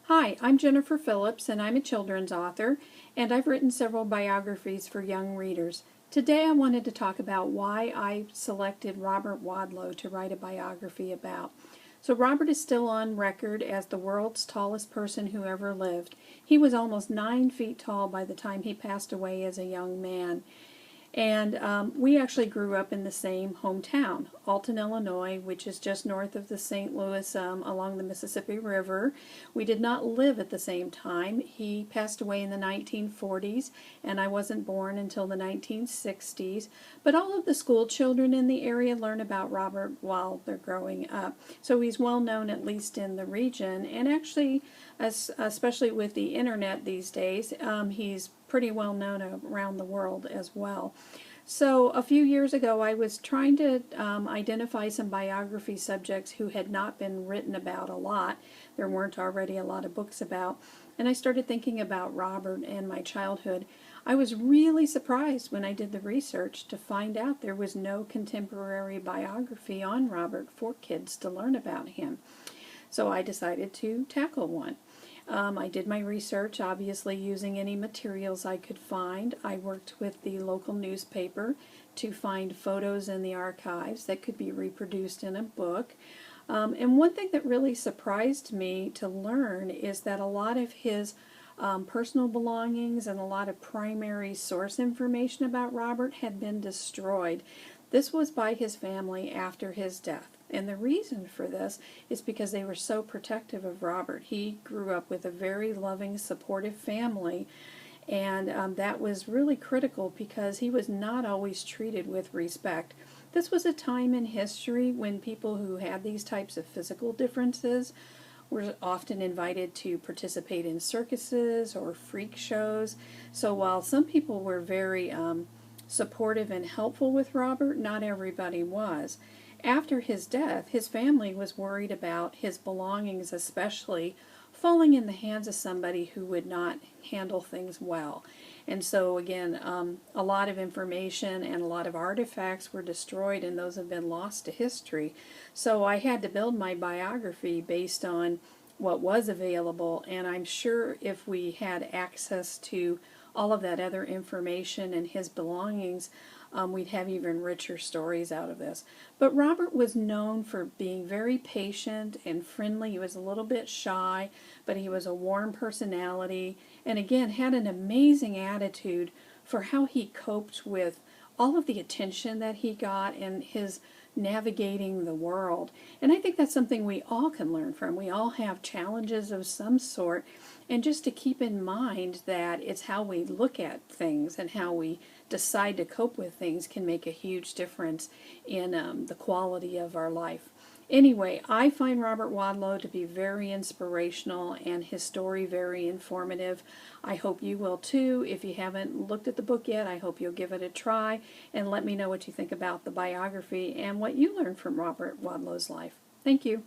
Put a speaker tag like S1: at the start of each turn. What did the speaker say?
S1: Hi, I'm Jennifer Phillips, and I'm a children's author, and I've written several biographies for young readers. Today I wanted to talk about why I selected Robert Wadlow to write a biography about. So Robert is still on record as the world's tallest person who ever lived. He was almost 9 feet tall by the time he passed away as a young man. And we actually grew up in the same hometown, Alton, Illinois, which is just north of the St. Louis along the Mississippi River. We did not live at the same time. He passed away in the 1940s, and I wasn't born until the 1960s. But all of the school children in the area learn about Robert while they're growing up. So he's well known, at least in the region, and actually, especially with the internet these days, he's pretty well known around the world as well. So a few years ago I was trying to identify some biography subjects who had not been written about a lot. There weren't already a lot of books about. And I started thinking about Robert and my childhood. I was really surprised when I did the research to find out there was no contemporary biography on Robert for kids to learn about him. So I decided to tackle one. I did my research, obviously using any materials I could find. I worked with the local newspaper to find photos in the archives that could be reproduced in a book. And one thing that really surprised me to learn is that a lot of his personal belongings and a lot of primary source information about Robert had been destroyed. This was by his family after his death. And the reason for this is because they were so protective of Robert. He grew up with a very loving, supportive family, and that was really critical because he was not always treated with respect. This was a time in history when people who had these types of physical differences were often invited to participate in circuses or freak shows. So while some people were very supportive and helpful with Robert, not everybody was. After his death, his family was worried about his belongings, especially falling in the hands of somebody who would not handle things well. And so again, a lot of information and a lot of artifacts were destroyed, and those have been lost to history. So I had to build my biography based on what was available, and I'm sure if we had access to all of that other information and his belongings, we'd have even richer stories out of this. But Robert was known for being very patient and friendly. He was a little bit shy, but he was a warm personality, and again had an amazing attitude for how he coped with all of the attention that he got and his navigating the world. And I think that's something we all can learn from. We all have challenges of some sort, and just to keep in mind that it's how we look at things and how we decide to cope with things can make a huge difference in the quality of our life. Anyway, I find Robert Wadlow to be very inspirational and his story very informative. I hope you will too. If you haven't looked at the book yet, I hope you'll give it a try and let me know what you think about the biography and what you learned from Robert Wadlow's life. Thank you.